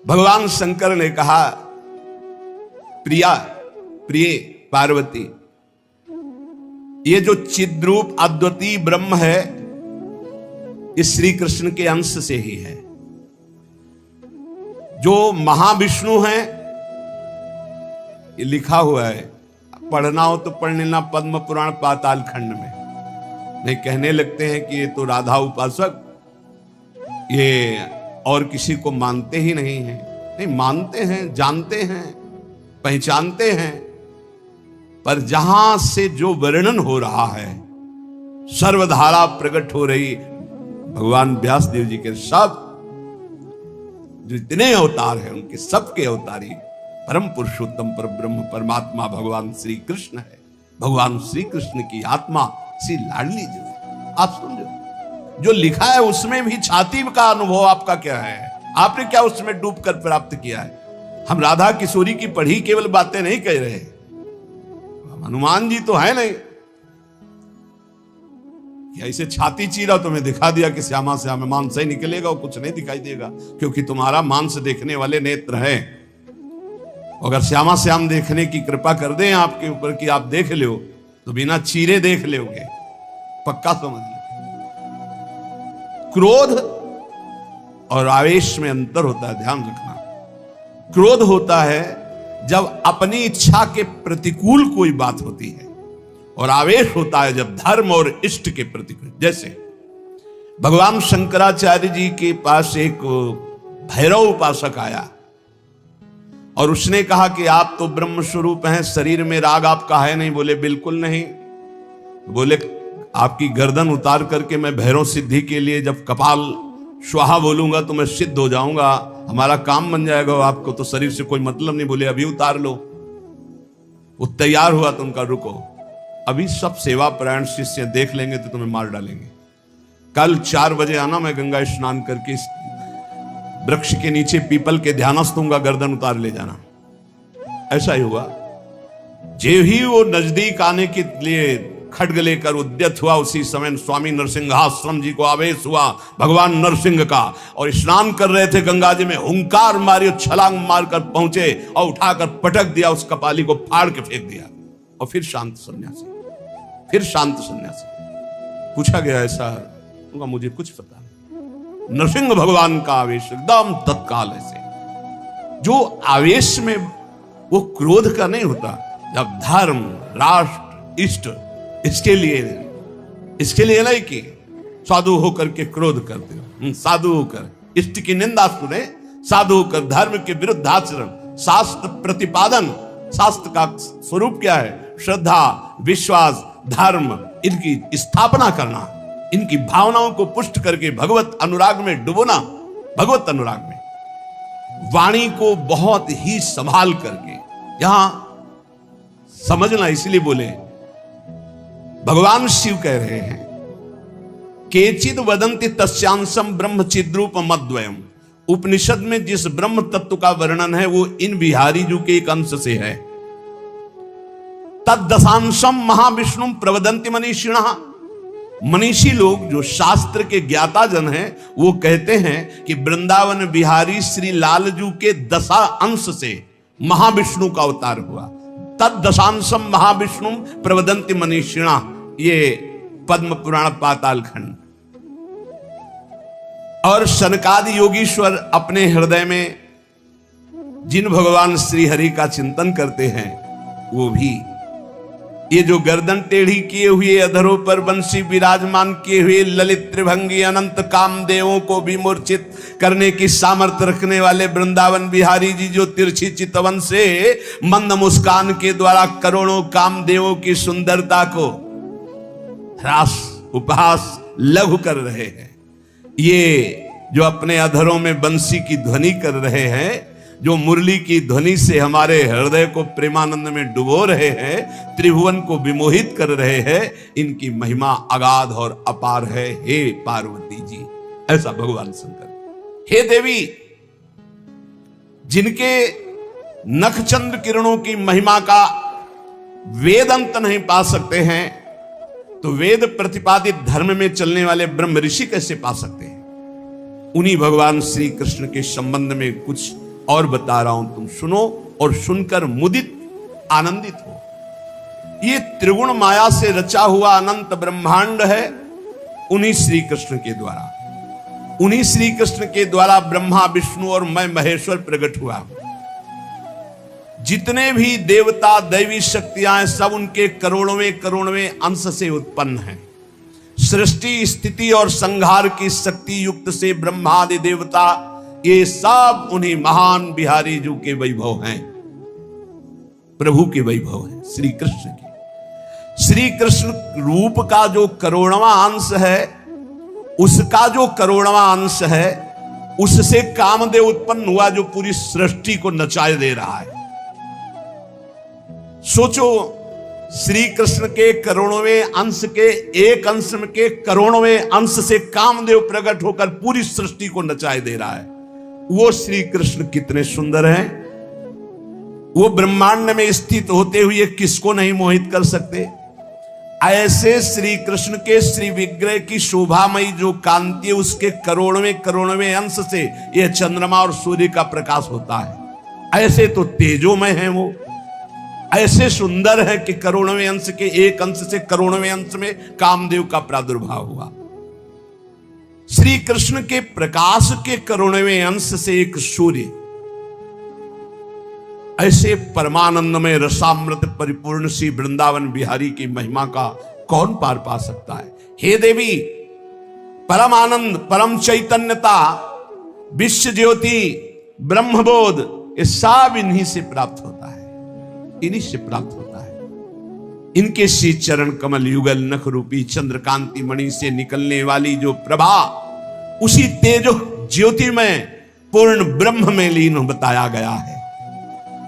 भगवान शंकर ने कहा, प्रिया प्रिय पार्वती, ये जो चिद्रूप अद्वितीय ब्रह्म है, इस श्री कृष्ण के अंश से ही है। जो महाविष्णु है, ये लिखा हुआ है, पढ़ना हो तो पढ़ लेना पद्म पुराण पाताल खंड में। नहीं कहने लगते हैं कि ये तो राधा उपासक, ये और किसी को मानते ही नहीं है। नहीं, मानते हैं, जानते हैं, पहचानते हैं, पर जहां से जो वर्णन हो रहा है, सर्वधारा प्रकट हो रही, भगवान व्यास देव जी के सब जितने अवतार हैं, उनके सबके अवतारी परम पुरुषोत्तम पर ब्रह्म परमात्मा भगवान श्री कृष्ण है। भगवान श्री कृष्ण की आत्मा श्री लाडली जी है। आप समझो, जो लिखा है उसमें भी छाती का अनुभव आपका क्या है? आपने क्या उसमें डूबकर प्राप्त किया है? हम राधा किशोरी की पढ़ी केवल बातें नहीं कह रहे, हनुमान जी तो है नहीं कि ऐसे छाती चीरा तुम्हें दिखा दिया कि श्यामा श्याम मांस ही निकलेगा और कुछ नहीं दिखाई देगा, क्योंकि तुम्हारा मांस देखने वाले नेत्र हैं। अगर श्यामा श्याम देखने की कृपा कर दें आपके ऊपर कि आप देख लो, तो बिना चीरे देख लोगे, पक्का समझ लो। क्रोध और आवेश में अंतर होता है, ध्यान रखना। क्रोध होता है जब अपनी इच्छा के प्रतिकूल कोई बात होती है, और आवेश होता है जब धर्म और इष्ट के प्रतिकूल। जैसे भगवान शंकराचार्य जी के पास एक भैरव उपासक आया और उसने कहा कि आप तो ब्रह्म स्वरूप हैं, शरीर में राग आपका है नहीं। बोले बिल्कुल नहीं। बोले आपकी गर्दन उतार करके मैं भैरव सिद्धि के लिए जब कपाल स्वाहा बोलूंगा तो मैं सिद्ध हो जाऊंगा, हमारा काम बन जाएगा, आपको तो शरीर से कोई मतलब नहीं। बोले अभी उतार लो। वो तैयार हुआ तो उनका रुको, अभी सब सेवा परायण शिष्य देख लेंगे तो तुम्हें मार डालेंगे। कल 4 बजे आना, मैं गंगा स्नान करके इस वृक्ष के नीचे पीपल के ध्यानस्थ दूंगा, गर्दन उतार ले जाना। ऐसा ही हुआ। जे ही वो नजदीक आने के लिए खड्ग लेकर उद्यत हुआ, उसी समय स्वामी नरसिंहाश्रम जी को आवेश हुआ भगवान नरसिंह का, और स्नान कर रहे थे गंगा जी में, हुंकार मारी और छलांग मारकर पहुंचे और उठाकर पटक दिया, उस कपाली को फाड़ के फेंक दिया। और फिर शांत सन्यासी, फिर शांत सन्यासी। पूछा गया ऐसा, मुझे कुछ पता नहीं। नरसिंह भगवान का आवेश एकदम तत्काल ऐसे, जो आवेश में वो क्रोध का नहीं होता। जब धर्म, राष्ट्र, इष्ट, इसके लिए नहीं कि साधु होकर के क्रोध करते हो, साधु होकर इष्ट की निंदा सुने, साधु होकर धर्म के विरुद्ध आचरण, शास्त्र प्रतिपादन। शास्त्र का स्वरूप क्या है? श्रद्धा, विश्वास, धर्म, इनकी स्थापना करना, इनकी भावनाओं को पुष्ट करके भगवत अनुराग में डुबोना। भगवत अनुराग में वाणी को बहुत ही संभाल करके, यहां समझना, इसलिए बोले भगवान शिव कह रहे हैं, केचिद वदंति तस्यांशम ब्रह्म चिद्रूप मद्वयम। उपनिषद में जिस ब्रह्म तत्व का वर्णन है वो इन बिहारी जी के एक अंश से है। तद्दशांशम महाविष्णु प्रवदंति मनीषिणः। मनीषी लोग जो शास्त्र के ज्ञाता जन हैं, वो कहते हैं कि वृंदावन बिहारी श्री लालजू के 10 अंश से महाविष्णु का अवतार हुआ। तद्दशांशम महाविष्णु प्रवदंति मनीषिणः, ये पद्म पुराण पाताल खंड। और सनकादि योगीश्वर अपने हृदय में जिन भगवान श्री हरि का चिंतन करते हैं, वो भी ये जो गर्दन टेढ़ी किए हुए, अधरों पर बंसी विराजमान किए हुए, ललित त्रिभंगी अनंत कामदेवों को भी मूर्छित करने की सामर्थ्य रखने वाले वृंदावन बिहारी जी, जो तिरछी चितवन से मंद मुस्कान के द्वारा करोड़ों कामदेवों की सुंदरता को ह्रास, उपहास, लघु कर रहे हैं, ये जो अपने अधरों में बंसी की ध्वनि कर रहे हैं, जो मुरली की ध्वनि से हमारे हृदय को प्रेमानंद में डुबो रहे हैं, त्रिभुवन को विमोहित कर रहे हैं, इनकी महिमा अगाध और अपार है। हे पार्वती जी, ऐसा भगवान शंकर। हे देवी, जिनके नखचंद्र किरणों की महिमा का वेद अंत नहीं पा सकते हैं, तो वेद प्रतिपादित धर्म में चलने वाले ब्रह्म ऋषि कैसे पा सकते हैं? उन्हीं भगवान श्री कृष्ण के संबंध में कुछ और बता रहा हूं, तुम सुनो और सुनकर मुदित आनंदित हो। ये त्रिगुण माया से रचा हुआ अनंत ब्रह्मांड है उन्हीं श्री कृष्ण के द्वारा। उन्हीं श्री कृष्ण के द्वारा ब्रह्मा विष्णु और मैं महेश्वर प्रकट हुआ। जितने भी देवता दैवी शक्तियां सब उनके करोड़वें अंश से उत्पन्न हैं। सृष्टि स्थिति और संहार की शक्ति युक्त से ब्रह्मादि देवता ये सब उन्हीं महान बिहारी जी के वैभव हैं, प्रभु के वैभव हैं, श्री कृष्ण के। श्री कृष्ण रूप का जो करोड़वां अंश है, उसका जो करोड़वां अंश है, उससे कामदेव उत्पन्न हुआ जो पूरी सृष्टि को नचाए दे रहा है। सोचो, श्री कृष्ण के करोड़वें अंश के एक अंश के करोड़वें अंश से कामदेव प्रकट होकर पूरी सृष्टि को नचाए दे रहा है। वो श्री कृष्ण कितने सुंदर हैं। वो ब्रह्मांड में स्थित होते हुए किसको नहीं मोहित कर सकते। ऐसे श्री कृष्ण के श्री विग्रह की शोभामयी जो कांति है, उसके करोड़वें अंश से यह चंद्रमा और सूर्य का प्रकाश होता है। ऐसे तो तेजोमय है वो, ऐसे सुंदर है कि करोड़वें अंश के एक अंश से करोड़वें अंश में कामदेव का प्रादुर्भाव हुआ। श्री कृष्ण के प्रकाश के करोड़वें अंश से एक सूर्य, ऐसे परमानंद में रसामृत परिपूर्ण श्री वृंदावन बिहारी की महिमा का कौन पार पा सकता है। हे देवी, परम आनंद, परम चैतन्यता, विश्व ज्योति, ब्रह्मबोध, ये सब इन्हीं से प्राप्त होता है, इन्हीं से प्राप्त होता है। इनके श्री चरण कमल युगल नख रूपी चंद्रकांति मणि से निकलने वाली जो प्रभा, उसी तेजो ज्योति में पूर्ण ब्रह्म में लीन बताया गया है।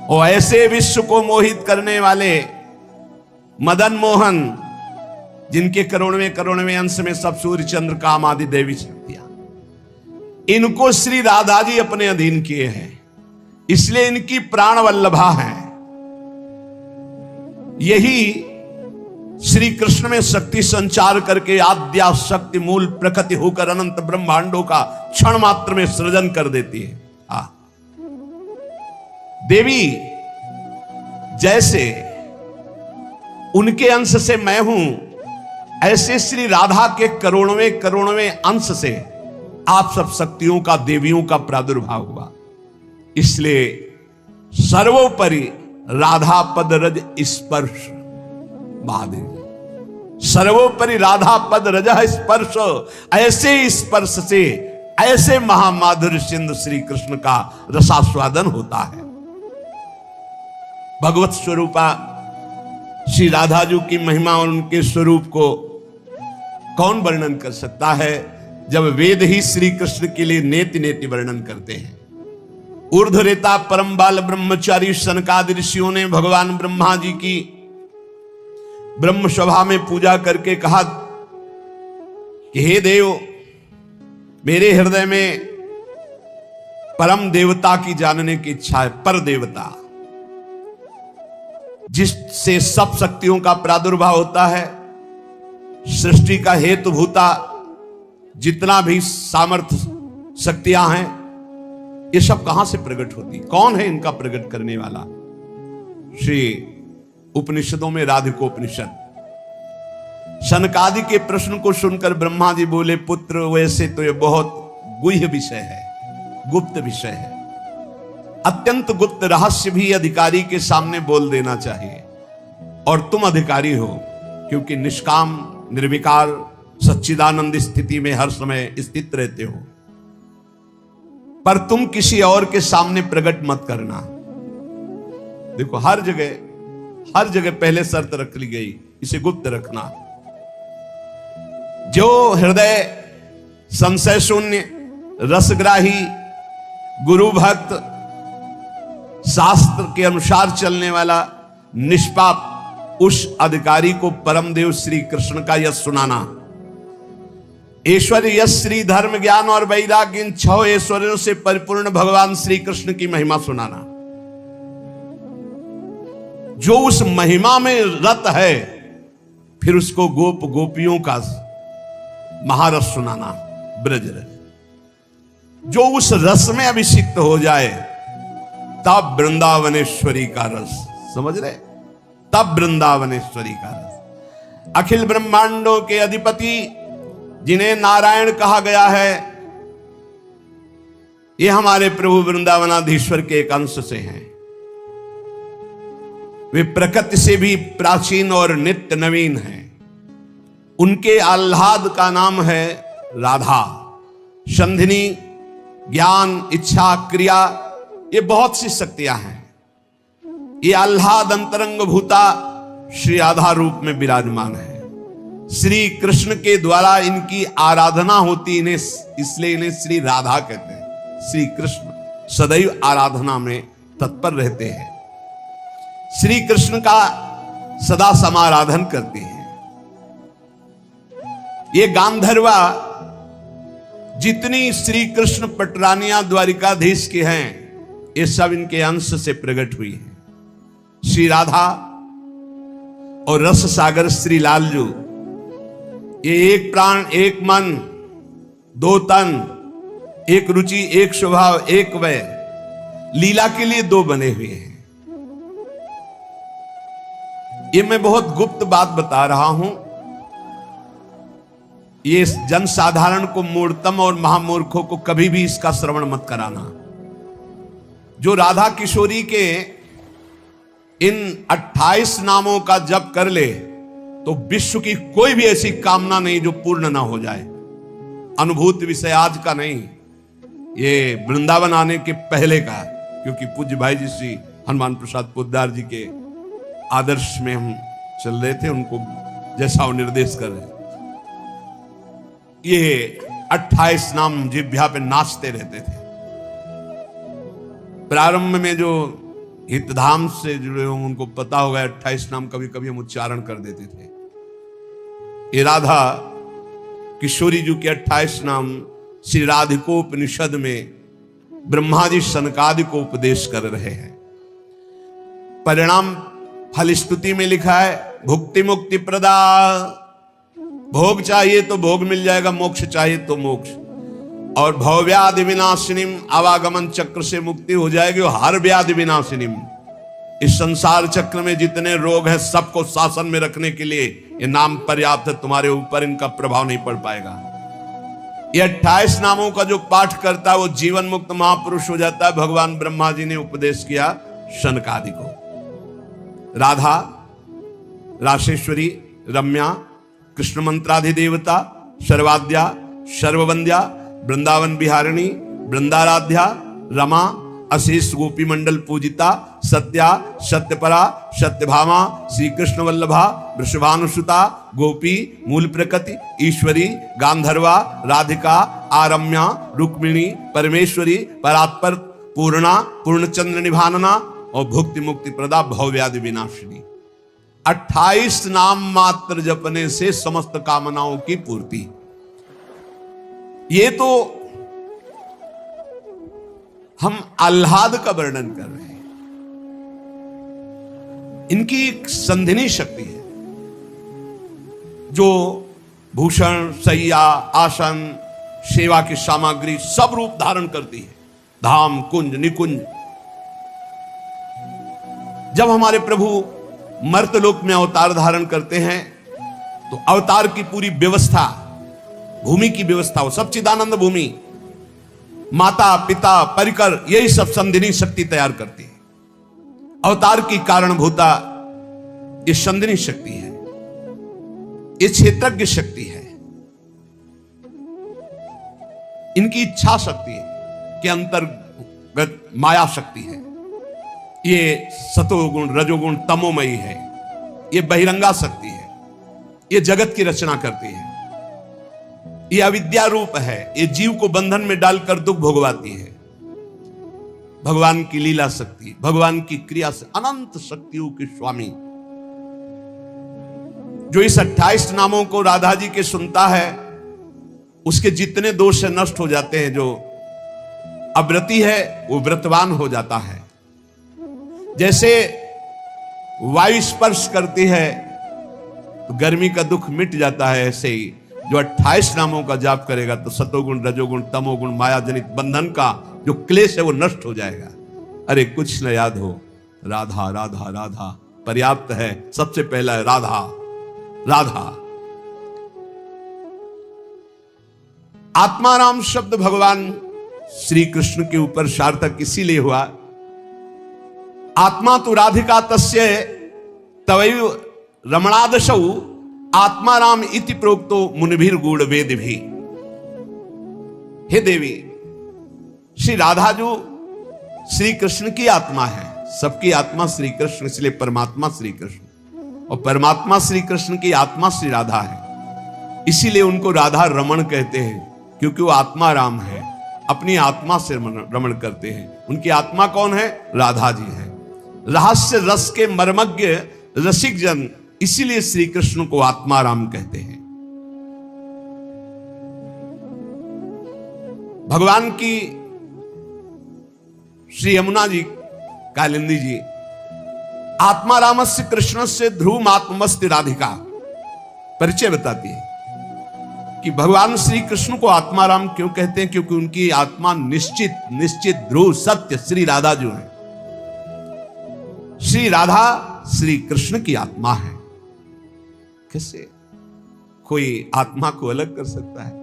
और ऐसे विश्व को मोहित करने वाले मदन मोहन, जिनके करोड़वें अंश में सब सूर्य चंद्र काम आदि देवी शक्तियां, इनको श्री राधा जी अपने अधीन किए हैं, इसलिए इनकी प्राण वल्लभा है। यही श्री कृष्ण में शक्ति संचार करके आद्या शक्ति मूल प्रकृति होकर अनंत ब्रह्मांडों का क्षण मात्र में सृजन कर देती है। देवी जैसे उनके अंश से मैं हूं, ऐसे श्री राधा के करोड़वें अंश से आप सब शक्तियों का, देवियों का प्रादुर्भाव हुआ। इसलिए सर्वोपरि राधा पद रज स्पर्श महादेव, सर्वोपरि राधा पद रज स्पर्श, ऐसे स्पर्श से ऐसे महामाधुर्य सिंधु श्री कृष्ण का रसास्वादन होता है। भगवत स्वरूपा श्री राधा जी की महिमा और उनके स्वरूप को कौन वर्णन कर सकता है, जब वेद ही श्री कृष्ण के लिए नेति नेति वर्णन करते हैं। ऊर्ध्वरेता परम बाल ब्रह्मचारी सनकादि ऋषियों ने भगवान ब्रह्मा जी की ब्रह्म सभा में पूजा करके कहा कि हे देव, मेरे हृदय में परम देवता की जानने की इच्छा है। पर देवता जिससे सब शक्तियों का प्रादुर्भाव होता है, सृष्टि का हेतु भूता जितना भी सामर्थ्य शक्तियां हैं, ये सब कहां से प्रकट होती, कौन है इनका प्रकट करने वाला। श्री उपनिषदों में राधिकोपनिषद, शनकादि के प्रश्न को सुनकर ब्रह्मा जी बोले, पुत्र वैसे तो ये बहुत गुह्य विषय है, गुप्त विषय है, अत्यंत गुप्त रहस्य भी अधिकारी के सामने बोल देना चाहिए। और तुम अधिकारी हो, क्योंकि निष्काम निर्विकार सच्चिदानंद स्थिति में हर समय स्थित रहते हो, पर तुम किसी और के सामने प्रकट मत करना। देखो, हर जगह पहले शर्त रख ली गई, इसे गुप्त रखना। जो हृदय संशय शून्य, रसग्राही, गुरु भक्त, शास्त्र के अनुसार चलने वाला, निष्पाप, उस अधिकारी को परमदेव श्री कृष्ण का यश सुनाना। ऐश्वर्य, यश, श्री, धर्म, ज्ञान और वैराग्य, इन 6 ऐश्वर्यों से परिपूर्ण भगवान श्री कृष्ण की महिमा सुनाना। जो उस महिमा में रत है, फिर उसको गोप गोपियों का महारस सुनाना, ब्रज रस। जो उस रस में अभिषिक्त हो जाए, तब वृंदावनेश्वरी का रस, समझ रहे, तब वृंदावनेश्वरी का रस। अखिल ब्रह्मांडों के अधिपति जिन्हें नारायण कहा गया है, ये हमारे प्रभु वृंदावनाधीश्वर के एक अंश से हैं। वे प्रकृति से भी प्राचीन और नित्य नवीन हैं। उनके आह्लाद का नाम है राधा। संधिनी, ज्ञान, इच्छा, क्रिया, ये बहुत सी शक्तियां हैं। ये आह्लाद अंतरंग भूता श्री राधा रूप में विराजमान है। श्री कृष्ण के द्वारा इनकी आराधना होती, इन्हें इसलिए इन्हें श्री राधा कहते हैं। श्री कृष्ण सदैव आराधना में तत्पर रहते हैं, श्री कृष्ण का सदा समाराधन करते हैं। ये गांधर्वा जितनी श्री कृष्ण पटरानियां द्वारिकाधीश के हैं, ये सब इनके अंश से प्रकट हुई है। श्री राधा और रस सागर श्री लालजू, ये एक प्राण, एक मन, दो तन, एक रुचि, एक स्वभाव, एक वय, लीला के लिए दो बने हुए हैं। ये मैं बहुत गुप्त बात बता रहा हूं। ये जन साधारण को, मूर्तम और महामूर्खों को कभी भी इसका श्रवण मत कराना। जो राधा किशोरी के इन 28 नामों का जप कर ले तो विश्व की कोई भी ऐसी कामना नहीं जो पूर्ण ना हो जाए। अनुभूति विषय आज का नहीं, ये वृंदावन आने के पहले का, क्योंकि पूज्य भाई जी श्री हनुमान प्रसाद पोद्दार जी के आदर्श में हम चल रहे थे, उनको जैसा वो निर्देश कर रहे। ये 28 नाम जिह्वा पे नाचते रहते थे। प्रारंभ में जो हितधाम से जुड़े हों उनको पता होगा, 28 नाम कभी कभी हम उच्चारण कर देते थे। ये राधा किशोरी जी के 28 नाम श्री राधिकोपनिषद में ब्रह्मा जी सनकादि को उपदेश कर रहे हैं। परिणाम फल स्तुति में लिखा है, भुक्ति मुक्ति प्रदा। भोग चाहिए तो भोग मिल जाएगा, मोक्ष चाहिए तो मोक्ष। और भवव्याधि विनाशिनीम, आवागमन चक्र से मुक्ति हो जाएगी। हर व्याधि विनाशिनीम, इस संसार चक्र में जितने रोग हैं सबको शासन में रखने के लिए ये नाम पर्याप्त है। तुम्हारे ऊपर इनका प्रभाव नहीं पड़ पाएगा। ये 28 नामों का जो पाठ करता है वो जीवन मुक्त महापुरुष हो जाता है। भगवान ब्रह्मा जी ने उपदेश किया शनकादि को। राधा, राशेश्वरी, रम्या, कृष्ण मंत्राधिदेवता, सर्वाद्या, सर्ववंद्या, वृंदावन बिहारिणी, वृंदाराध्या, रमा, अशेष गोपी मंडल पूजिता, सत्या, सत्यपरा, सत्यभामा, श्री कृष्ण वल्लभा, वृषभानुसुता, गोपी, मूल प्रकृति, ईश्वरी, गांधर्वा, राधिका, आरम्या, रुक्मिणी, परमेश्वरी, परात्पर, पूर्णा, पूर्णचंद्र निभानना और भुक्ति मुक्ति प्रदा, भवव्याधि विनाशिनी। 28 नाम मात्र जपने से समस्त कामनाओं की पूर्ति। ये तो हम आह्लाद का वर्णन कर रहे हैं। इनकी एक संधिनी शक्ति है जो भूषण, सैया, आसन, सेवा की सामग्री सब रूप धारण करती है। धाम, कुंज, निकुंज। जब हमारे प्रभु मर्तलोक में अवतार धारण करते हैं तो अवतार की पूरी व्यवस्था, भूमि की व्यवस्था हो, सच्चिदानंद भूमि, माता, पिता, परिकर, यही सब संधिनी शक्ति तैयार करती है। अवतार की कारणभूता ये संधिनी शक्ति है, ये क्षेत्रज्ञ शक्ति है। इनकी इच्छा शक्ति के अंतर्गत माया शक्ति है। ये सतोगुण, रजोगुण, तमोमयी है। ये बहिरंगा शक्ति है। ये जगत की रचना करती है। ये अविद्या रूप है। ये जीव को बंधन में डालकर दुख भोगवाती है। भगवान की लीला शक्ति, भगवान की क्रिया से अनंत शक्तियों के स्वामी, जो इस 28 नामों को राधा जी के सुनता है उसके जितने दोष से नष्ट हो जाते हैं। जो अव्रती है वो व्रतवान हो जाता है। जैसे वायु स्पर्श करती है तो गर्मी का दुख मिट जाता है, ऐसे ही जो 28 नामों का जाप करेगा तो सतोगुण, रजोगुण, तमोगुण, माया जनित बंधन का जो क्लेश है वो नष्ट हो जाएगा। अरे कुछ न याद हो, राधा राधा राधा पर्याप्त है। सबसे पहला है राधा राधा। आत्माराम शब्द भगवान श्री कृष्ण के ऊपर सार्थक इसीलिए हुआ, आत्मा तो राधिका तस्य तवैव रमणादशौ आत्माराम इति प्रोक्तो मुनिभिर गूढ़ वेद भी। हे देवी, श्री राधा जो श्री कृष्ण की आत्मा है, सबकी आत्मा श्री कृष्ण, इसलिए परमात्मा श्री कृष्ण, और परमात्मा श्री कृष्ण की आत्मा श्री राधा है। इसीलिए उनको राधा रमण कहते हैं, क्योंकि वो आत्मा राम है, अपनी आत्मा से रमण करते हैं। उनकी आत्मा कौन है? राधा जी है। रहस्य रस के मर्मज्ञ रसिक जन, इसीलिए श्री कृष्ण को आत्मा राम कहते हैं। भगवान की श्री यमुना जी कालिंदी जी आत्मा रामस्य कृष्ण से ध्रुव आत्मस्ति राधिका परिचय बताती है कि भगवान श्री कृष्ण को आत्मा राम क्यों कहते हैं, क्योंकि उनकी आत्मा निश्चित ध्रुव सत्य श्री राधा जो है। श्री राधा श्री कृष्ण की आत्मा है। कैसे कोई आत्मा को अलग कर सकता है?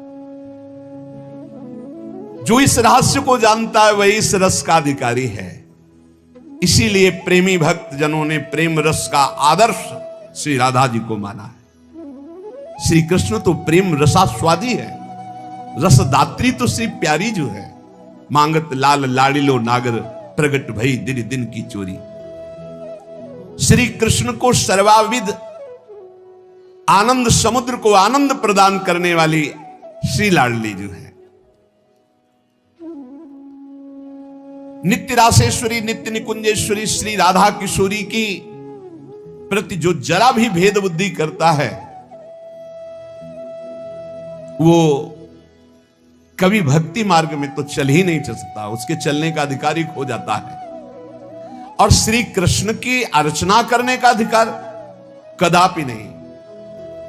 जो इस रहस्य को जानता है वही इस रस का अधिकारी है। इसीलिए प्रेमी भक्त जनों ने प्रेम रस का आदर्श श्री राधा जी को माना है। श्री कृष्ण तो प्रेम रसास्वादी है, रसदात्री तो श्री प्यारी जो है। मांगत लाल लाड़िलो नागर, प्रगट भई दिन दिन की चोरी। श्री कृष्ण को सर्वाविद आनंद समुद्र को आनंद प्रदान करने वाली श्री लाडली जो है। नित्य रासेश्वरी नित्य निकुंजेश्वरी श्री राधा किशोरी की प्रति जो जरा भी भेद बुद्धि करता है, वो कभी भक्ति मार्ग में तो चल ही नहीं सकता, उसके चलने का अधिकार ही खो जाता है। और श्री कृष्ण की अर्चना करने का अधिकार कदापि नहीं।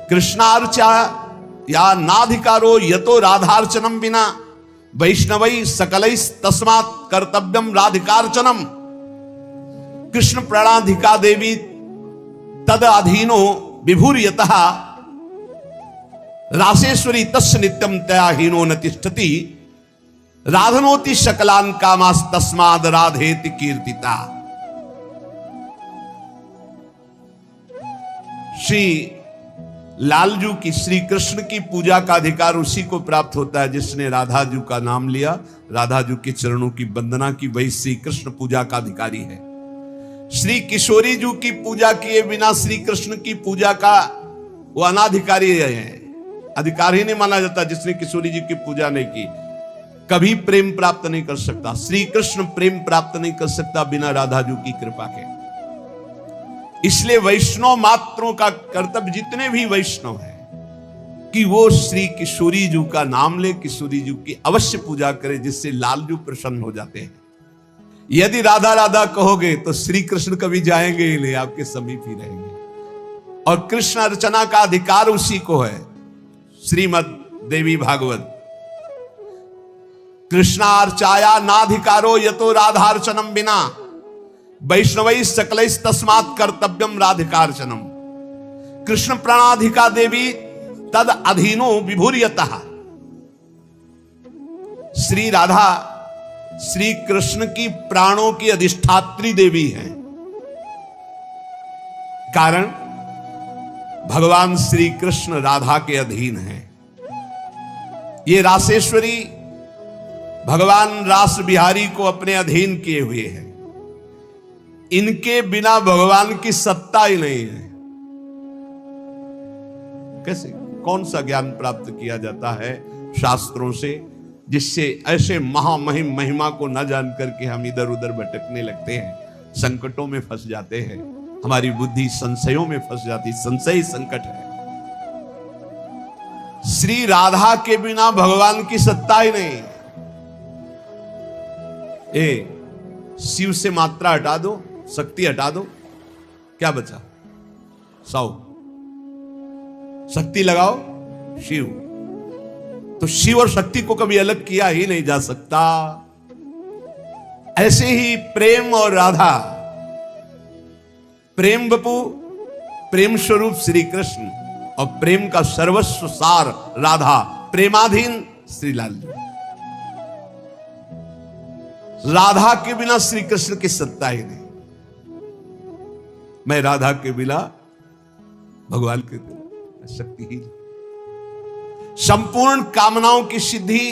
कृष्णार्चा या नाधिकारो यतो राधार्चनम बिना वैष्णवै सकलै तस्मात् कर्तव्यम राधिकार्चनम। कृष्ण प्रणाधिका देवी तद अधीनो विभूर्यतः रासेश्वरी तस्य नित्यम तया हीनो न तिष्ठति। राधनोति सकलान कामास तस्माद राधेति कीर्तिता। श्री लालजू की श्री कृष्ण की पूजा का अधिकार उसी को प्राप्त होता है जिसने राधा जू का नाम लिया, राधा जू के चरणों की वंदना की, वही श्री कृष्ण पूजा का अधिकारी है। श्री किशोरी जू की पूजा किए बिना श्री कृष्ण की पूजा का वो अनाधिकारी है, अधिकार ही नहीं माना जाता। जिसने किशोरी जी की पूजा नहीं की कभी प्रेम प्राप्त नहीं कर सकता। श्री कृष्ण प्रेम प्राप्त नहीं कर सकता बिना राधा जू की कृपा के। इसलिए वैष्णव मात्रों का कर्तव्य, जितने भी वैष्णव हैं, कि वो श्री किशोरी जू का नाम ले, किशोरी जू की अवश्य पूजा करे, जिससे लालजू प्रसन्न हो जाते हैं। यदि राधा राधा कहोगे तो श्री कृष्ण कभी जाएंगे ही नहीं, आपके समीप ही रहेंगे। और कृष्ण अर्चना का अधिकार उसी को है। श्रीमद देवी भागवत, कृष्णार्चाया नाधिकारो यतो राधार्चनम बिना वैष्णवै सकलै तस्मात् कर्तव्यम राधिकार्चनम। कृष्ण प्रणाधिका देवी तद अधीनो विभूर्यतः। श्री राधा श्री कृष्ण की प्राणों की अधिष्ठात्री देवी है। कारण भगवान श्री कृष्ण राधा के अधीन है। ये रासेश्वरी भगवान रास बिहारी को अपने अधीन किए हुए हैं। इनके बिना भगवान की सत्ता ही नहीं है। कैसे, कौन सा ज्ञान प्राप्त किया जाता है शास्त्रों से, जिससे ऐसे महामहिम महिमा को न जान करके हम इधर उधर भटकने लगते हैं, संकटों में फंस जाते हैं, हमारी बुद्धि संशयों में फंस जाती। संशय संकट है। श्री राधा के बिना भगवान की सत्ता ही नहीं। शिव से मात्रा हटा दो, शक्ति हटा दो, क्या बचा? 100। शक्ति लगाओ शिव। तो शिव और शक्ति को कभी अलग किया ही नहीं जा सकता। ऐसे ही प्रेम और राधा, प्रेम बपू, प्रेम स्वरूप श्री कृष्ण और प्रेम का सर्वस्व सार राधा, प्रेमाधीन श्री लाल जी। राधा के बिना श्री कृष्ण की सत्ता ही नहीं। मैं राधा के बिना भगवान के शक्ति ही नहीं। संपूर्ण कामनाओं की सिद्धि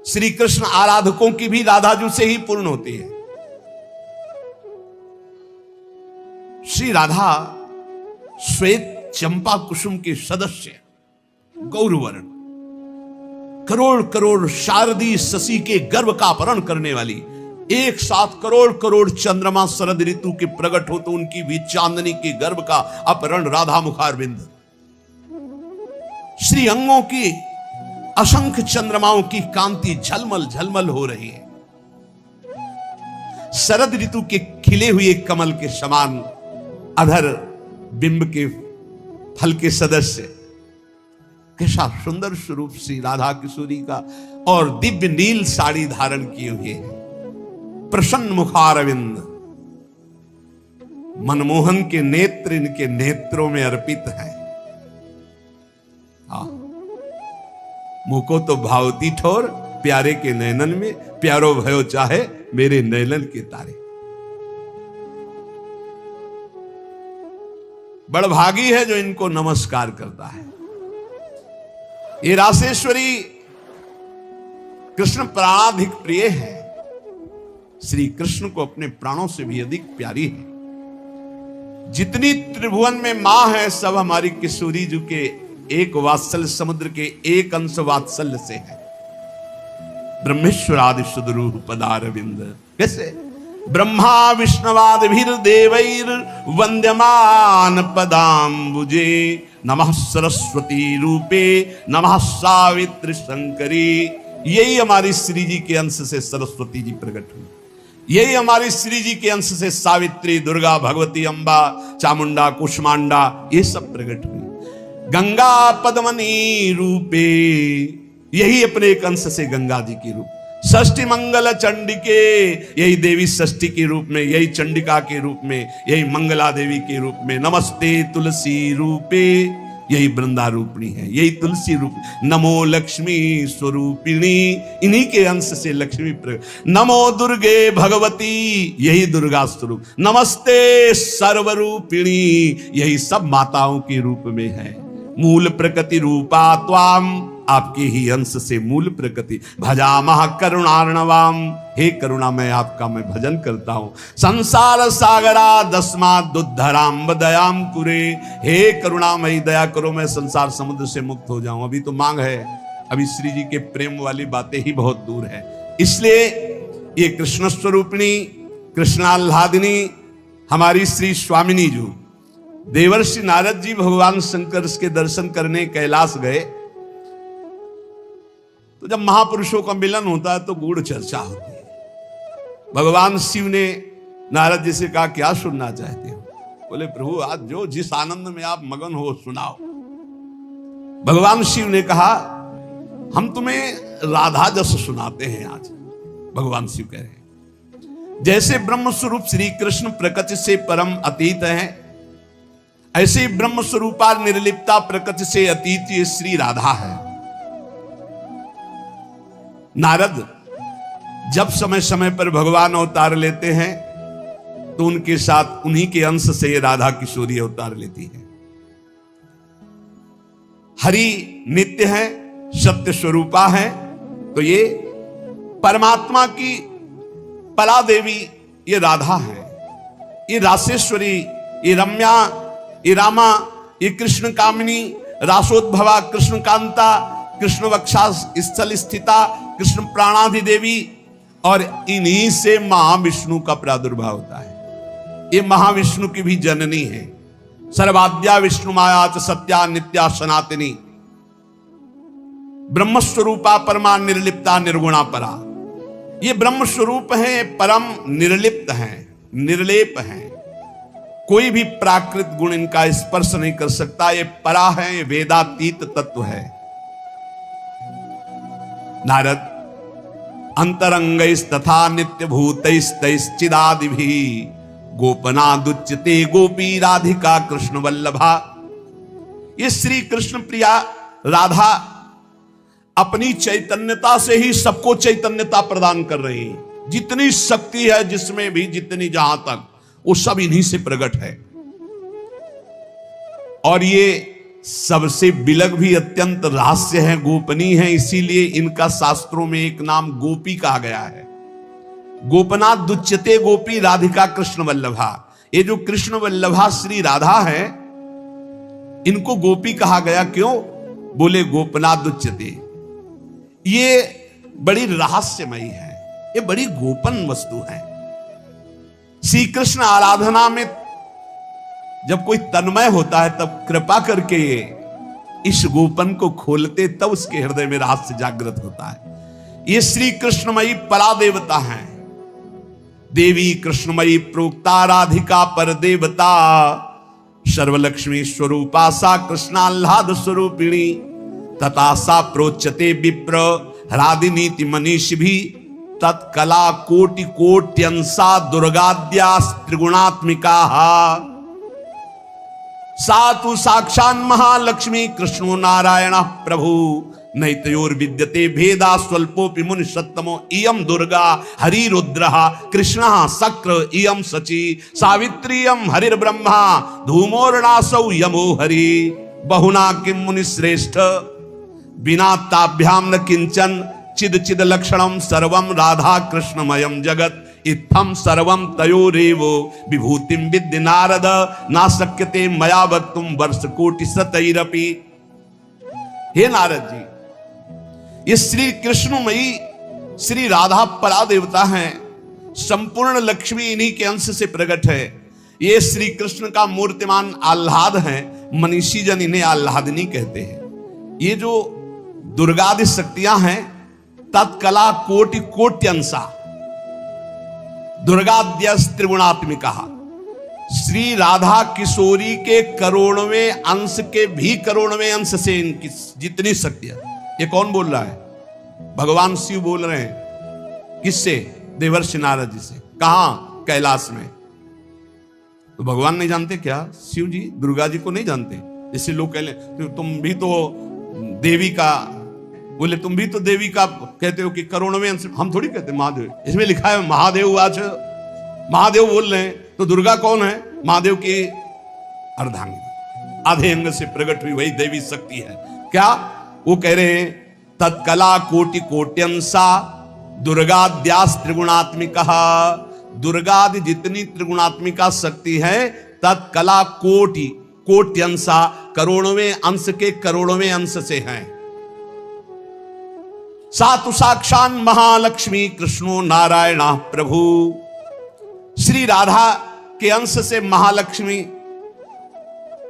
श्री कृष्ण आराधकों की भी राधा जी से ही पूर्ण होती है। श्री राधा श्वेत चंपा कुसुम के सदस्य, गौरवर्ण, करोड़ करोड़ शारदी शशि के गर्भ का अपहरण करने वाली, एक साथ करोड़ करोड़ चंद्रमा शरद ऋतु के प्रकट हो तो उनकी भी चांदनी के गर्भ का अपहरण राधा मुखारविंद। श्री अंगों की असंख्य चंद्रमाओं की कांति झलमल झलमल हो रही है। शरद ऋतु के खिले हुए कमल के समान अधर बिंब के फल के सदस्य, कैसा सुंदर स्वरूप श्री राधा किशोरी का, और दिव्य नील साड़ी धारण किए हुए है। प्रसन्न मुखारविंद, मनमोहन के नेत्र इनके नेत्रों में अर्पित है। मुको तो भावती ठोर, प्यारे के नयनन में प्यारो भयो चाहे मेरे नयनन के तारे। बड़भागी है जो इनको नमस्कार करता है। ये रासेश्वरी कृष्ण प्राणाधिक प्रिय है, श्री कृष्ण को अपने प्राणों से भी अधिक प्यारी है। जितनी त्रिभुवन में मां है सब हमारी किशोरी जी के एक वात्सल्य समुद्र के एक अंश वात्सल्य से है। ब्रह्मेश्वरादि सुदरूह पदारविंद, कैसे ब्रह्मा विष्णवादिभिर देवैर वंद्यमान पदाम्बुजे, नमः सरस्वती रूपे नमः सावित्री शंकरी। यही हमारी श्री जी के अंश से सरस्वती जी प्रकट हुई, यही हमारी श्री जी के अंश से सावित्री, दुर्गा, भगवती, अंबा, चामुंडा, कुष्मांडा, ये सब प्रकट हुई। गंगा पद्मनी रूपे, यही अपने एक अंश से गंगा जी की रूप। षष्ठी मंगल चंडिके, यही देवी षष्ठी के रूप में, यही चंडिका के रूप में, यही मंगला देवी के रूप में। नमस्ते तुलसी रूपे, यही वृंदा रूपिणी है, यही तुलसी रूप। नमो लक्ष्मी स्वरूपिणी, इन्हीं के अंश से लक्ष्मी प्रकट। नमो दुर्गे भगवती, यही दुर्गा स्वरूप। नमस्ते सर्वरूपिणी, यही सब माताओं के रूप में है। मूल प्रकृति रूपा त्वाम, आपके ही अंश से मूल प्रकृति। भजामह करुणार्णवाम, हे करुणा मैं आपका मैं भजन करता हूं। संसार सागरा दस्मात् दुद्धराम दयाम कुरे, हे करुणामयी दया करो मैं संसार समुद्र से मुक्त हो जाऊं। अभी तो मांग है, अभी श्री जी के प्रेम वाली बातें ही बहुत दूर है। इसलिए ये कृष्ण स्वरूपिणी, कृष्णाल्हादिनी हमारी श्री स्वामिनी जी, देवर्षि नारद जी भगवान शंकर के दर्शन करने कैलाश गए तो जब महापुरुषों का मिलन होता है तो गूढ़ चर्चा होती है। भगवान शिव ने नारद जी से कहा क्या सुनना चाहते हो? बोले प्रभु आज जो जिस आनंद में आप मगन हो सुनाओ। भगवान शिव ने कहा हम तुम्हें राधा जस सुनाते हैं आज। भगवान शिव कह रहे हैं जैसे ब्रह्म स्वरूप श्री कृष्ण प्रकृति से परम अतीत है, ऐसे ब्रह्म स्वरूपा निर्लिप्ता प्रकृति से अतीत ये श्री राधा है। नारद जब समय समय पर भगवान अवतार लेते हैं तो उनके साथ उन्हीं के अंश से राधा किशोरी अवतार लेती है। हरि नित्य है, सत्य स्वरूपा है, तो ये परमात्मा की पला देवी ये राधा है। ये रासेश्वरी, ये रम्या, ये रामा, ये कृष्ण कामिनी, रासोद्भवा, कृष्ण कांता, कृष्ण वक्षा स्थल स्थिता, कृष्ण प्राणाधि देवी, और इन्हीं से महाविष्णु का प्रादुर्भाव होता है। ये महाविष्णु की भी जननी है। सर्वाद्या विष्णु माया च सत्या नित्या सनातनी, ब्रह्म स्वरूपा परमा निर्लिप्ता निर्गुणा परा। ये ब्रह्म स्वरूप है, परम निर्लिप्त है, निर्लेप है। कोई भी प्राकृत गुण इनका स्पर्श नहीं कर सकता। ये परा है, ये वेदातीत तत्व है। नारद अंतरंगैस्तथा नित्य भूतैस्तैश्चिदादिभिः गोपनादुच्यते गोपी राधिका कृष्ण वल्लभा। ये श्री कृष्ण प्रिया राधा अपनी चैतन्यता से ही सबको चैतन्यता प्रदान कर रही है। जितनी शक्ति है जिसमें भी, जितनी जहां तक, वो सब इन्हीं से प्रकट है। और ये सबसे बिलग भी अत्यंत रहस्य है, गोपनीय है, इसीलिए इनका शास्त्रों में एक नाम गोपी कहा गया है। गोपनाथ दुच्यते गोपी राधिका कृष्ण वल्लभा। ये जो कृष्ण वल्लभा श्री राधा है, इनको गोपी कहा गया। क्यों? बोले गोपनाथ दुच्यते, ये बड़ी रहस्यमयी है, ये बड़ी गोपन वस्तु है। श्री कृष्ण आराधना में जब कोई तन्मय होता है तब कृपा करके इस गोपन को खोलते, तब उसके हृदय में रहस्य जागृत होता है। ये श्री कृष्णमयी परा देवता है। देवी कृष्णमयी प्रोक्ता राधिका पर देवता, सर्वलक्ष्मी स्वरूपा सा कृष्णाह्लाद स्वरूपिणी, तथा सा प्रोच्यते विप्र ह्रादिनीति मनीषि भी, तत्कला कोटि कोट्यंसा दुर्गाद्या त्रिगुणात्मिका। सातु साक्षान् महालक्ष्मी कृष्णो नारायण प्रभु, नैतयोर विद्यते भेदा स्वल्पोपि मुनि सत्तमो। इयं दुर्गा हरिरुद्रः कृष्णः शक्र, इयं शची सावित्रीयं हरिर्ब्रह्मा, धूमोर्णासौ यमो हरि। बहुना किं मुनि श्रेष्ठ बिना ताभ्याम न किंचन, चिद चिद लक्षणम सर्वम राधा कृष्णमयम जगत। इत्थम सर्वम तयोरेव विभूतिम विद्य नारद, ना शक्यते मया वक्तुम वर्ष कोटि शतैरपि। हे नारद जी, ये श्री कृष्णमयी श्री राधा परा देवता हैं। संपूर्ण लक्ष्मी इन्हीं के अंश से प्रकट है। ये श्री कृष्ण का मूर्तिमान आह्लाद है। मनीषी जन इन्हें आह्लादिनी कहते हैं। ये जो दुर्गादि शक्तियां हैं, तत्कला कोटि कोट्यंसा, दुर्गाद्यस त्रिगुणात्मिका। श्री राधा किशोरी के करोड़वें अंश के भी करोड़वें अंश से इनकी जितनी शक्तियां। ये कौन बोल रहा है? भगवान शिव बोल रहे हैं। किससे? देवर्षि नारद जी से। कहां? कैलाश में। तो भगवान नहीं जानते क्या? शिव जी दुर्गा जी को नहीं जानते? जैसे लोग कह ले तुम भी तो देवी का, बोले तुम भी तो देवी का कहते हो कि करोड़वें अंश। हम थोड़ी कहते महादेव, इसमें लिखा है महादेव। आज महादेव बोल रहे हैं, तो दुर्गा कौन है? महादेव की अर्धांगिनी, आधे अंग से प्रकट हुई वही देवी शक्ति है। क्या वो कह रहे हैं? तत्कला कोटि कोट्यंसा दुर्गाद्यास त्रिगुणात्मिका। दुर्गादि जितनी त्रिगुणात्मिका शक्ति है, तत्कला कोटि कोट्यंसा, करोड़वें अंश के करोड़वें अंश से हैं। सातु साक्षान महालक्ष्मी कृष्णो नारायण प्रभु। श्री राधा के अंश से महालक्ष्मी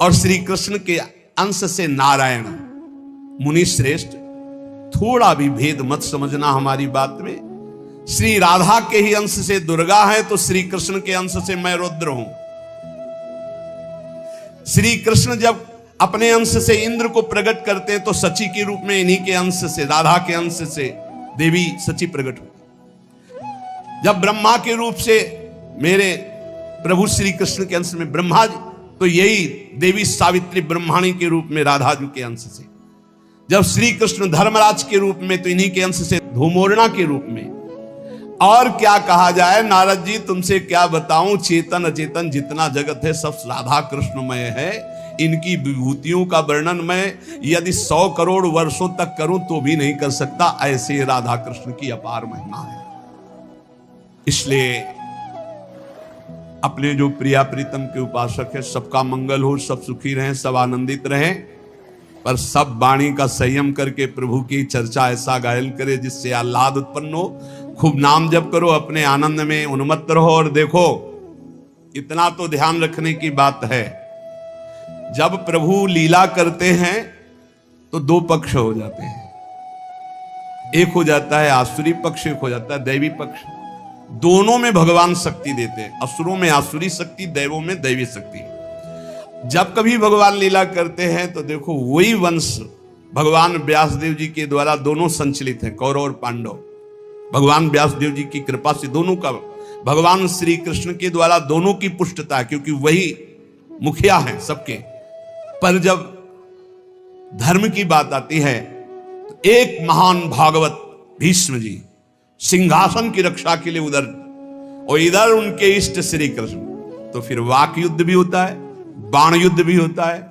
और श्री कृष्ण के अंश से नारायण। मुनि श्रेष्ठ, थोड़ा भी भेद मत समझना हमारी बात में। श्री राधा के ही अंश से दुर्गा है, तो श्री कृष्ण के अंश से मैं रुद्र हूं। श्री कृष्ण जब अपने अंश से इंद्र को प्रकट करते हैं, तो सची के रूप में इन्हीं के अंश से, राधा के अंश से देवी सची प्रकट हुई। जब ब्रह्मा के रूप से मेरे प्रभु श्री कृष्ण के अंश में ब्रह्मा जी, तो यही देवी सावित्री ब्रह्माणी के रूप में राधा जी के अंश से। जब श्री कृष्ण धर्मराज के रूप में, तो इन्हीं के अंश से धूमोरणा के रूप में। और क्या कहा जाए नारद जी, तुमसे क्या बताऊं, चेतन अचेतन जितना जगत है सब राधा कृष्णमय है। इनकी विभूतियों का वर्णन मैं यदि 100 करोड़ वर्षों तक करूं तो भी नहीं कर सकता। ऐसे राधा कृष्ण की अपार महिमा है। इसलिए अपने जो प्रिया प्रीतम के उपासक है, सबका मंगल हो, सब सुखी रहें, सब आनंदित रहें, पर सब वाणी का संयम करके प्रभु की चर्चा ऐसा गायन करे जिससे आह्लाद उत्पन्न हो। खूब नाम जप करो, अपने आनंद में उन्मत्त रहो। और देखो, इतना तो ध्यान रखने की बात है, जब प्रभु लीला करते हैं तो 2 पक्ष हो जाते हैं। एक हो जाता है आसुरी पक्ष, एक हो जाता है दैवी पक्ष। दोनों में भगवान शक्ति देते हैं। असुरों में आसुरी शक्ति, दैवों में दैवी शक्ति। जब कभी भगवान लीला करते हैं तो देखो, वही वंश भगवान व्यासदेव जी के द्वारा दोनों संचलित हैं, कौरव और पांडव। भगवान व्यासदेव जी की कृपा से दोनों का, भगवान श्री कृष्ण के द्वारा दोनों की पुष्टता है, क्योंकि वही मुखिया हैं सबके। पर जब धर्म की बात आती है तो एक महान भागवत भीष्म जी सिंहासन की रक्षा के लिए उधर, और इधर उनके इष्ट श्री कृष्ण, तो फिर वाक युद्ध भी होता है, बाण युद्ध भी होता है,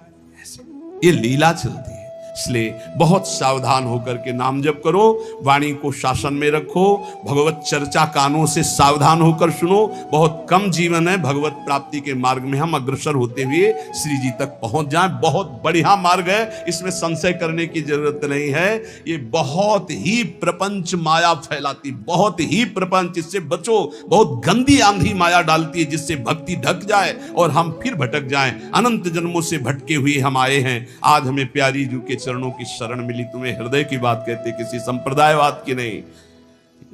ये लीला चलती है। इसलिए बहुत सावधान होकर के नाम जप करो, वाणी को शासन में रखो, भगवत चर्चा कानों से सावधान होकर सुनो। बहुत कम जीवन है, भगवत प्राप्ति के मार्ग में हम अग्रसर होते हुए श्री जी तक पहुंच जाएं। बहुत बढ़िया मार्ग है, इसमें संशय करने की जरूरत नहीं है। ये बहुत ही प्रपंच माया फैलाती, बहुत ही प्रपंच, इससे बचो। बहुत गंदी आंधी माया डालती है, जिससे भक्ति ढक जाए और हम फिर भटक जाएं। अनंत जन्मों से भटके हुए हम आए हैं, आज हमें प्यारी जू के चरणों की शरण मिली। तुम्हें हृदय की बात कहते, किसी संप्रदायवाद की नहीं।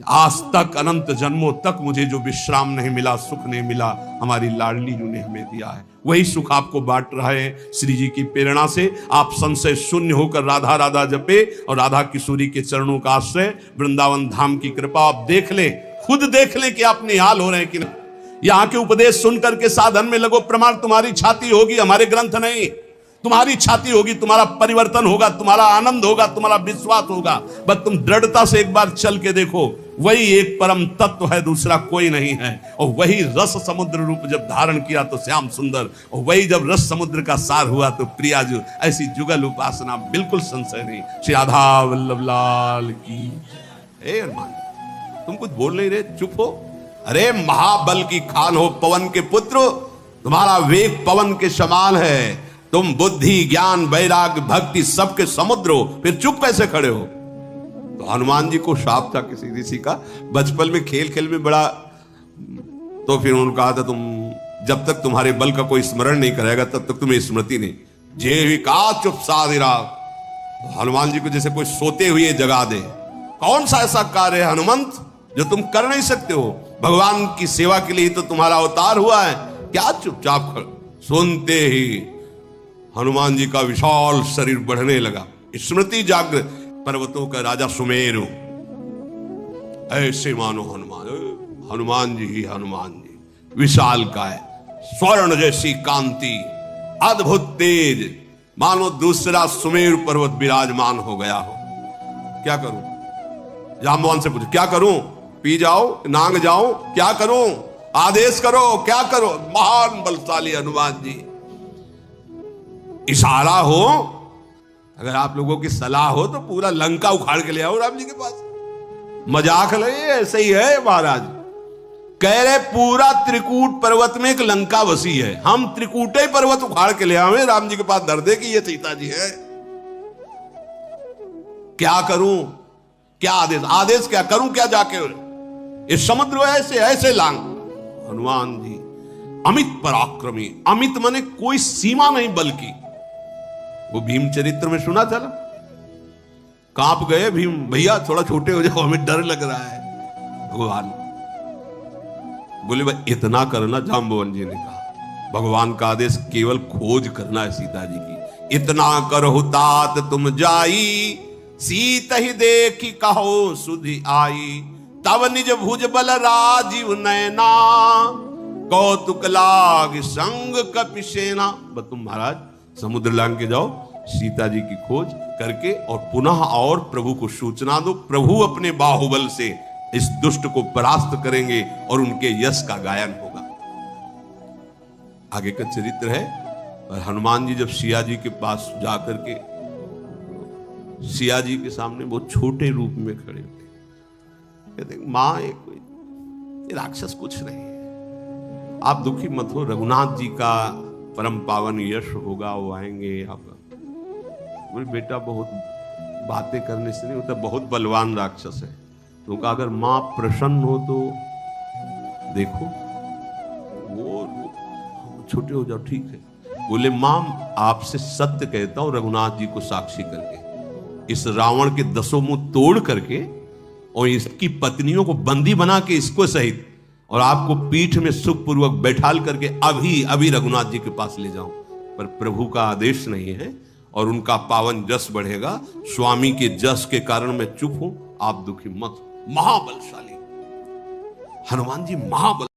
आज तक अनंत जन्मों तक मुझे जो विश्राम नहीं मिला, सुख नहीं मिला, हमारी लाडली जू ने हमें दिया है। वही सुख आपको बांट रहा है श्री जी की प्रेरणा से। आप संशय शून्य होकर राधा राधा जपे और राधा किशोरी के चरणों का आश्रय, वृंदावन धाम की कृपा आप देख लें, खुद देख लें कि आप निहाल हो रहे हैं कि नहीं। यहाँ के उपदेश सुनकर के साधन में लगो, प्रमाण तुम्हारी छाती होगी, हमारे ग्रंथ नहीं। तुम्हारी छाती होगी, तुम्हारा परिवर्तन होगा, तुम्हारा आनंद होगा, तुम्हारा विश्वास होगा। बस तुम दृढ़ता से एक बार चल के देखो, वही एक परम तत्व है, दूसरा कोई नहीं है। और वही रस समुद्र रूप जब धारण किया तो श्याम सुंदर, और वही जब रस समुद्र का सार हुआ तो प्रियाजू। ऐसी जुगल उपासना, बिल्कुल संशय नहीं। श्री राधा वल्लभ लाल की। हे हनुमान, तुम कुछ बोल नहीं रहे, चुप हो। अरे महाबल की खान हो, पवन के पुत्र, तुम्हारा वेग पवन के समान है। तुम बुद्धि, ज्ञान, वैराग्य, भक्ति सबके समुद्र हो, फिर चुप कैसे खड़े हो? तो हनुमान जी को शाप था किसी ऋषि का, बचपन में खेल खेल में बड़ा, तो फिर उन्होंने कहा था तुम जब तक तुम्हारे बल का कोई स्मरण नहीं करेगा तब तक तुम्हें स्मृति नहीं। जे विका चुप साधिरा, हनुमान जी को जैसे कोई सोते हुए जगा दे। कौन सा ऐसा कार्य है हनुमंत जो तुम कर नहीं सकते हो? भगवान की सेवा के लिए तो तुम्हारा अवतार हुआ है, क्या चुपचाप खड़े? सुनते ही हनुमान जी का विशाल शरीर बढ़ने लगा, स्मृति जागृत। पर्वतों का राजा सुमेरु, ऐसे मानो हनुमान जी ही हनुमान जी, विशाल काय, स्वर्ण जैसी कांति, अद्भुत तेज, मानो दूसरा सुमेरु पर्वत विराजमान हो गया हो। क्या करूं? जाम्बवान से पूछो, क्या करूं? पी जाओ, नांग जाओ, क्या करूं? आदेश करो, क्या करो? महान बलशाली हनुमान जी। इशारा हो, अगर आप लोगों की सलाह हो तो पूरा लंका उखाड़ के ले आओ राम जी के पास। मजाक नहीं, ऐसे ही है महाराज। कह रहे पूरा त्रिकूट पर्वत में एक लंका बसी है, हम त्रिकूटे पर्वत उखाड़ के ले आवे राम जी के पास, धर दे कि ये सीता जी है। क्या करूं? क्या आदेश? आदेश क्या करूं? क्या जाके इस समुद्र ऐसे ऐसे लांग। हनुमान जी अमित पराक्रमी, अमित माने कोई सीमा नहीं बल की। वो भीम चरित्र में सुना था ना, कांप गए भीम, भैया थोड़ा छोटे हो जाओ, हमें डर लग रहा है। भगवान बोले भाई इतना करना, जाम्बवन जी ने कहा भगवान का आदेश केवल खोज करना है सीता जी की। इतना करहु तात तुम जाई, सीत ही देखी कहो सुधि आई। तब निज भुज बल राजीव नैना, कौतुक लाग संग कपिसेना। बस तुम महाराज समुद्र लांग के जाओ, सीता जी की खोज करके और पुनः और प्रभु को सूचना दो। प्रभु अपने बाहुबल से इस दुष्ट को परास्त करेंगे और उनके यश का गायन होगा। आगे का चरित्र है। और हनुमान जी जब सिया जी के पास जाकर के, सिया जी के सामने बहुत छोटे रूप में खड़े थे, कहते मां ये राक्षस कुछ नहीं है, आप दुखी मत हो, रघुनाथ जी का परम पावन यश होगा, वो आएंगे। आप बोले बेटा बहुत बातें करने से नहीं होता, बहुत बलवान राक्षस है। तो कहा अगर मां प्रसन्न हो तो देखो, वो छोटे हो जाओ, ठीक है। बोले मां आपसे सत्य कहता हूं, रघुनाथ जी को साक्षी करके, इस रावण के 10 मुंह तोड़ करके और इसकी पत्नियों को बंदी बना के इसको सहित और आपको पीठ में सुखपूर्वक बैठाल करके अभी अभी रघुनाथ जी के पास ले जाऊं। पर प्रभु का आदेश नहीं है और उनका पावन जस बढ़ेगा। स्वामी के जस के कारण मैं चुप हूं, आप दुखी मत हो। महाबलशाली। हनुमान जी महाबल